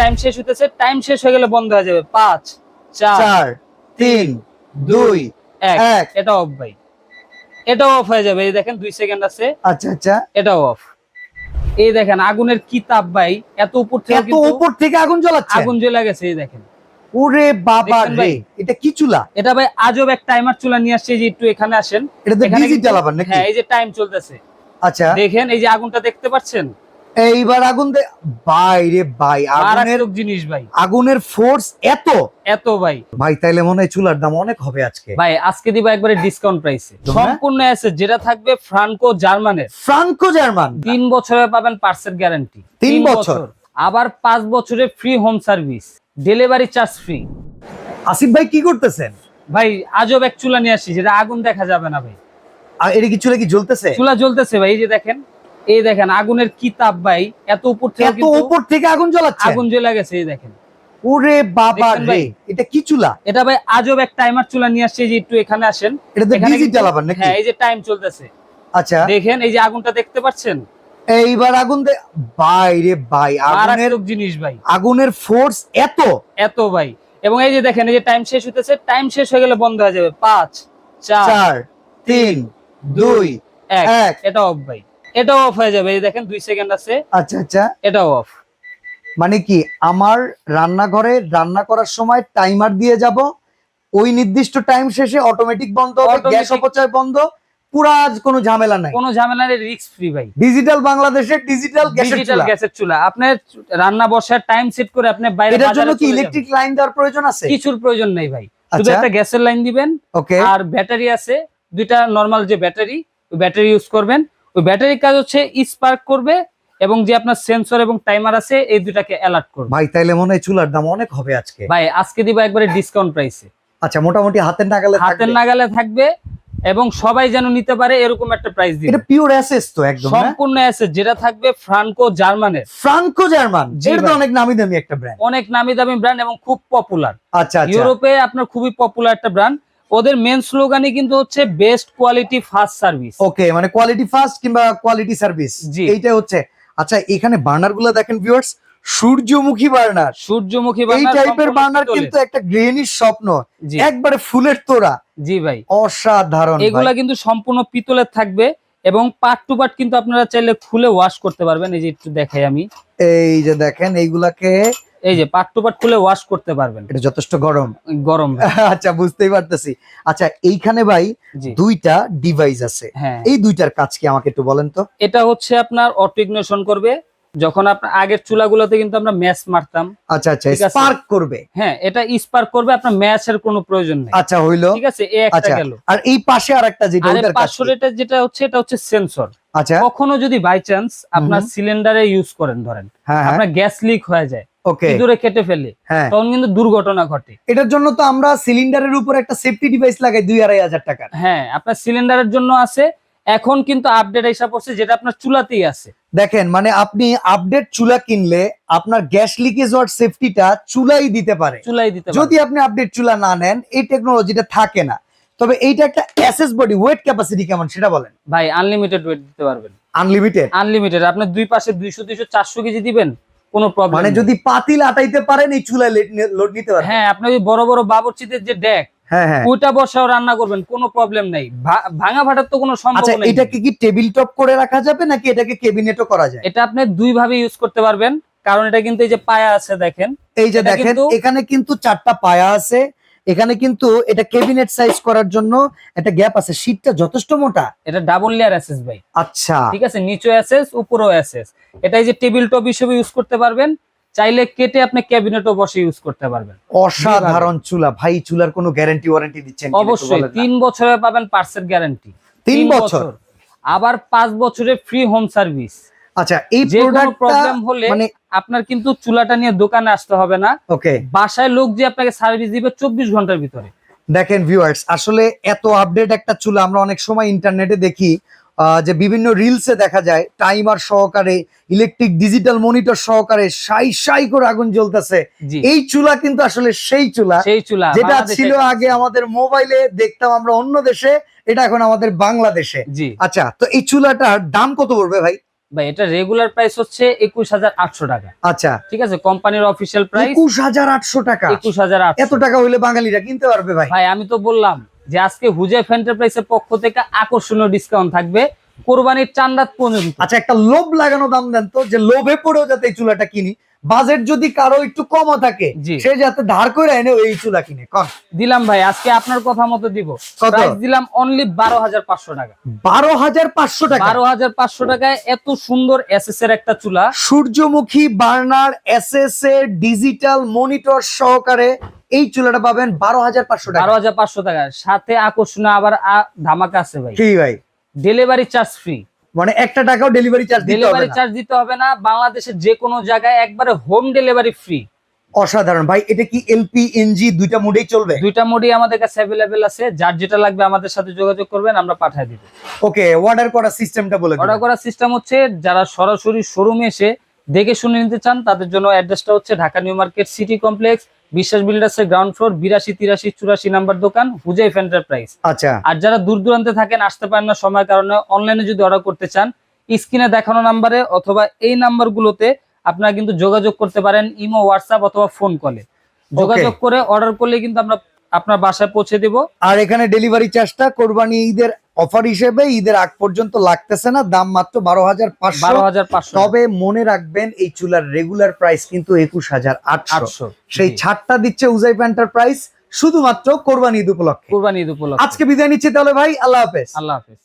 Time শেষ হতেছে, time শেষ হয়ে গেলে বন্ধ হয়ে যাবে। 5 4 3 2 1 এটা অফ ভাই, এটাও অফ হয়ে যাবে। এই দেখেন 2 সেকেন্ড আছে। আচ্ছা আচ্ছা, এটাও অফ। এই দেখেন আগুনের কি তাপ ভাই, এত উপর থেকে এত উপর থেকে আগুন জ্বলাচ্ছে, আগুন জ্বলে গেছে। এই দেখেন, ওরে বাবা দেখছেন রে, ভাই? এটা কি চুলা? এটা ভাই আজব এক টাইমার চুলা নিয়ে আসছে। যে একটু এখানে আসেন, এটা তো এখানে ডিজিটাল কিন্তু- আবার নাকি? হ্যাঁ, এই যে টাইম চলতেছে, আচ্ছা দেখেন এই যে আগুনটা দেখতে পাচ্ছেন। এইবার আগুন ভাই রে ভাই, আগুনের মারাত্মক জিনিস ভাই, আগুনের ফোর্স এত এত ভাই। ভাই, তাইলে মনে হয় চুলার দাম অনেক হবে আজকে। ভাই আজকে দিব একবারে ডিসকাউন্ট প্রাইসে, সম্পূর্ণ অ্যাসেট যেটা থাকবে ফ্রাঙ্কো জার্মানের। ফ্রাঙ্কো জার্মান 3 বছরে পাবেন পার্সেল গ্যারান্টি, 3 বছর, আবার 5 বছরের free home service, delivery charge free. Asif ভাই কি করতেছেন? ভাই আজব এক চুলা নিয়ে আসছি, যেটা আগুন দেখা যাবে না ভাই। আর এটা কি চুলা কি জ্বলতেছে? চুলা জ্বলতেছে ভাই, এই যে দেখেন, এই দেখেন আগুনের কি তাপ ভাই, এত উপর থেকে এত উপর থেকে আগুন জ্বলাচ্ছে, আগুন জ্বলে গেছে। এই দেখেন, ওরে বাবা দেখছেন রে, ভাই? এটা কি চুলা? এটা ভাই আজব এক টাইমার চুলা নিয়ে আসছে। যে একটু এখানে আসেন, এটা তো এখানে ডিজিটাল কিন্তু- আবার নাকি? হ্যাঁ, এই যে টাইম চলতেছে, আচ্ছা দেখেন এই যে আগুনটা দেখতে পাচ্ছেন। এইবার আগুন ভাই রে ভাই, আগুনের মারাত্মক জিনিস ভাই, আগুনের ফোর্স এত এত ভাই। এবং এই যে দেখেন, এই যে টাইম শেষ হতেছে, টাইম শেষ হয়ে গেলে বন্ধ হয়ে যাবে। 5 4 3 2 1 এটা অফ ভাই, এটাও অফ হয়ে যাবে। এই দেখেন 2 সেকেন্ড আছে। আচ্ছা আচ্ছা, এটাও অফ। মানে কি আমার রান্নাঘরে রান্না করার সময় টাইমার দিয়ে যাব, ওই নির্দিষ্ট টাইম শেষে অটোমেটিক বন্ধ হবে, Automatic- গ্যাস অপচয় বন্ধ, পুরা কোনো ঝামেলা নাই। কোনো ঝামেলা নেই, রিস্ক ফ্রি ভাই। ডিজিটাল বাংলাদেশের ডিজিটাল গ্যাসের ডিজিটাল চুলা। গ্যাসের চুলা, আপনার রান্না বসার টাইম সেট করে আপনি বাইরে এটার জন্য বাজারে কি চলে ইলেকট্রিক যাবেন। লাইন দেওয়ার প্রয়োজন আছে? কিছুর প্রয়োজন নেই ভাই, শুধু আচ্ছা একটা গ্যাসের লাইন দিবেন। ওকে, আর ব্যাটারি আছে দুইটা, নরমাল যে ব্যাটারি, ওই ব্যাটারি ইউজ করবেন। ওই ব্যাটারির কাজ হচ্ছে স্পার্ক করবে, এবং যে আপনার সেন্সর এবং টাইমার আছে এই দুটাকে অ্যালার্ট করবে। ভাই তাইলে মনে হয় চুলার দাম অনেক হবে আজকে। ভাই আজকে দিবা একবারে ডিসকাউন্ট প্রাইসে, আচ্ছা মোটামুটি হাতের নাগালে হাতের থাকবে। নাগালে থাকবে, এবং সবাই যেন নিতে পারে এরকম একটা প্রাইস দিবে। এটা পিওর অ্যাসেস তো একদম, না? সম্পূর্ণ অ্যাসেট যেটা থাকবে ফ্রাঙ্কো জার্মানের। ফ্রাঙ্কো জার্মান, জি এটা তো ভাই। অনেক নামি দামি একটা ব্র্যান্ড। অনেক নামি দামি ব্র্যান্ড এবং খুব পপুলার। আচ্ছা আচ্ছা, ইউরোপে আপনার খুবই পপুলার একটা ব্র্যান্ড। ওদের মেন স্লোগানই কিন্তু হচ্ছে বেস্ট কোয়ালিটি ফাস্ট সার্ভিস। ওকে, মানে কোয়ালিটি ফার্স্ট কিংবা কোয়ালিটি সার্ভিস, জি। এইটা হচ্ছে। আচ্ছা এখানে বার্নার গুলো দেখেন ভিউয়ার্স, সূর্যমুখী বার্নার। সূর্যমুখী এই বার্নার, টাইপের সম্পূর্ণ বার্নার পিতলের। কিন্তু একটা গৃহিণীর স্বপ্ন, জি একবারে ফুলের তোড়া, জি ভাই, অসাধারণ। এগুলা কিন্তু সম্পূর্ণ পিতলের থাকবে, এবং পার্ট টু পার্ট কিন্তু আপনারা চাইলে খুলে ওয়াশ করতে পারবেন। এই যে একটু দেখাই আমি, এই যে দেখেন এইগুলাকে, এই যে পার্ট টু পার্ট খুলে ওয়াশ করতে পারবেন। এটা যথেষ্ট গরম। গরম ভাই। আচ্ছা বুঝতেই পারতেছি। আচ্ছা এইখানে ভাই জি দুইটা ডিভাইস আছে, হ্যাঁ, এই দুইটার কাজ কি আমাকে একটু বলেন তো? এটা হচ্ছে আপনার অটো ইগনিশন করবে। যখন আপনার আগের চুলাগুলোতে কিন্তু আমরা ম্যাচ মারতাম, আচ্ছা আচ্ছা, ঠিক আছে। স্পার্ক করবে। হ্যাঁ এটা স্পার্ক করবে, আপনার ম্যাচের কোনো প্রয়োজন নেই। আচ্ছা হইলো, ঠিক আছে, এই একটা আচ্ছা। গেল। আর এই পাশে আরেকটা যেটা, আর ওইটার কাজ কি? 500 রেটের যেটা হচ্ছে, এটা হচ্ছে সেন্সর। আচ্ছা কখনো যদি বাই চান্স আপনার সিলিন্ডারে ইউজ করেন, ধরেন হ্যাঁ হ্যাঁ, আপনার গ্যাস লিক হয়ে যায়, ওকে ইঁদুরে কেটে ফেলে, হ্যাঁ। তখন কিন্তু দুর্ঘটনা ঘটে। এটার জন্য তো আমরা সিলিন্ডারের উপর একটা সেফটি ডিভাইস লাগাই 2-2.5 টাকার। হ্যাঁ, আপনার সিলিন্ডারের জন্য আছে। এখন কিন্তু আপডেট এসে পড়ছে, যেটা আপনার চুলাতেই আছে। দেখেন মানে আপনি আপডেট চুলা কিনলে আপনার গ্যাস লিকেজ হওয়ার সেফটিটা চুলাই দিতে পারে, চুলাই দিতে যদি পারবেন। আপনি আপডেট চুলা না নেন এই টেকনোলজিটা থাকে না। তবে এইটা একটা এসএস বডি, ওয়েট ক্যাপাসিটি কেমন সেটা বলেন? ভাই আনলিমিটেড ওয়েট দিতে পারবেন, আনলিমিটেড। আনলিমিটেড। আপনার দুই পাশে 200 200 400 কেজি দিবেন, কোনো প্রবলেম মানে যদি পাতিল আটাইতে পারেন এই চুলায় লোড নিতে পারেন। হ্যাঁ, আপনি ওই বড় বড় বাবুর্চিদের যে ডেক, হ্যাঁ হ্যাঁ। ওইটা বসাও রান্না করবেন, কোনো প্রবলেম নাই। ভাঙা ফাটার তো কোনো আচ্ছা সম্ভাবনা নেই। এটাকে কি টেবিল টপ করে রাখা যাবে নাকি এটাকে কেবিনেটও করা যায়? এটা আপনি দুই ভাবে ইউজ করতে পারবেন, কারণ এটা কিন্তু এই যে পায়া আছে দেখেন, এই যে এটা দেখেন কিন্তু- এখানে কিন্তু 4টা পায়া আছে, এখানে কিন্তু এটা ক্যাবিনেট সাইজ করার জন্য একটা গ্যাপ আছে, শীটটা যথেষ্ট মোটা। এটা ডাবল লেয়ার অ্যাসেস ভাই। আচ্ছা ঠিক আছে, নিচেও অ্যাসেস উপরেও অ্যাসেস। এটা এই যে টেবিল টপ হিসেবে ইউজ করতে পারবেন, চাইলে কেটে আপনি ক্যাবিনেটও বসে ইউজ করতে পারবেন। অসাধারণ চুলা ভাই, চুলার কোনো গ্যারান্টি ওয়ারেন্টি দিচ্ছেন কিনা একটু অবশ্যই বলেন না? 3 বছরে পাবেন পার্সেল গ্যারান্টি। 3 বছর, আবার 5 বছরের ফ্রি হোম সার্ভিস। আচ্ছা এই যে কোনো প্রোডাক্টটা প্রবলেম হলে মানে আপনার কিন্তু চুলাটা নিয়ে দোকানে আসতে হবে না, ওকে। বাসায় লোক যে আপনাকে সার্ভিস দিবে 24 ঘন্টার ভিতরে। দেখেন ভিউয়ার্স, আসলে এত আপডেট একটা চুলা আমরা অনেক সময় ইন্টারনেটে দেখি, যে বিভিন্ন রিলসে দেখা যায় টাইমার সহকারে, ইলেকট্রিক ডিজিটাল মনিটর সহকারে সাই সাই করে আগুন জ্বলতেছে। জি, এই চুলা কিন্তু আসলে সেই চুলা সেই চুলা যেটা বাংলাদেশে ছিল আগে আমাদের মোবাইলে দেখতাম আমরা অন্য দেশে, এটা এখন আমাদের বাংলাদেশে। জি, আচ্ছা তো এই চুলাটার দাম কত পড়বে ভাই? ভাই এটা রেগুলার প্রাইস হচ্ছে 21,800 টাকা। আচ্ছা, ঠিক আছে, কোম্পানির অফিসিয়াল প্রাইস 21,800 টাকা। 21,800। এত টাকা হইলে বাঙালিরা কিনতে পারবে ভাই? ভাই আমি তো বললাম যে আজকে হুজাইফ এন্টারপ্রাইজের পক্ষ থেকে আকর্ষণীয় ডিসকাউন্ট থাকবে কোরবানির চাঁদ রাত পর্যন্ত। আচ্ছা, একটা লোভ লাগানো দাম দেন তো, যে লোভে পড়েও যাতে এই চুলাটা কিনি। বাজেট যদি কারো একটু কমও থাকে, জি। সে যাতে ধার করে এনে এই চুলা কিনে। কন দিলাম ভাই, আজকে আপনার কথা মতো দিব। কত? প্রাইস দিলাম অনলি 12,500 টাকা। 12,500 টাকা। 12,500 টাকায় এত সুন্দর এসএস এর একটা চুলা, সূর্যমুখী বার্নার এসএস এর ডিজিটাল মনিটর সহকারে এই চুলাটা পাবেন 12,500 টাকা। 12,500 টাকার সাথে আকর্ষণীয় আবার ধামাকা আছে ভাই, কি ভাই? Delivery charge free. মানে একটা টাকাও ডেলিভারি চার্জ দিতে হবে ডেলিভারি না? চার্জ দিতে হবে না, বাংলাদেশের যে কোনো জায়গায় একবারে হোম ডেলিভারি ফ্রি। অসাধারণ ভাই। এটা কি এলপি এনজি দুইটা মোডেই চলবে? দুইটা মোডই আমাদের কাছে অ্যাভেলেবেল আছে, যার যেটা লাগবে আমাদের সাথে যোগাযোগ করবেন, আমরা পাঠিয়ে দিব। ওকে, অর্ডার করার সিস্টেমটা বলে দিন। অর্ডার করার সিস্টেম হচ্ছে, যারা সরাসরি শোরুমে এসে দেখে শুনে নিতে চান তাদের জন্য অ্যাড্রেসটা হচ্ছে Dhaka new market city complex, বিশ্বাস বিল্ডার্সের গ্রাউন্ড ফ্লোর, 82, 83, 84 নাম্বার দোকান, হুজাইফ এন্টারপ্রাইজ। আচ্ছা, আর যারা দূর দূরান্তে থাকেন, আসতে পারেন না সময়ের কারণে, অনলাইনে যদি অর্ডার করতে চান স্ক্রিনে দেখানো নাম্বারে অথবা এই নাম্বারগুলোতে আপনারা কিন্তু যোগাযোগ করতে পারেন, ইমো, হোয়াটসঅ্যাপ অথবা ফোন কলে যোগাযোগ করে অর্ডার করলে কিন্তু আমরা আপনার বাসায় পৌঁছে দিব। আর এখানে ডেলিভারি চার্জটা কোরবানি ঈদের অফার হিসেবে ঈদের আগ পর্যন্ত লাগতেছে না, দাম মাত্র 12,500। 12,500। তবে মনে রাখবেন এই চুলার রেগুলার প্রাইস কিন্তু 21,800। সেই ছাড়টা দিচ্ছে হুজাইফ এন্টারপ্রাইজ শুধুমাত্র কোরবানি ঈদ উপলক্ষে। কুরবানি ঈদ উপলক্ষে। আজকে বিদায় নিচ্ছি তাহলে ভাই, আল্লাহ হাফেজ। আল্লাহ হাফেজ।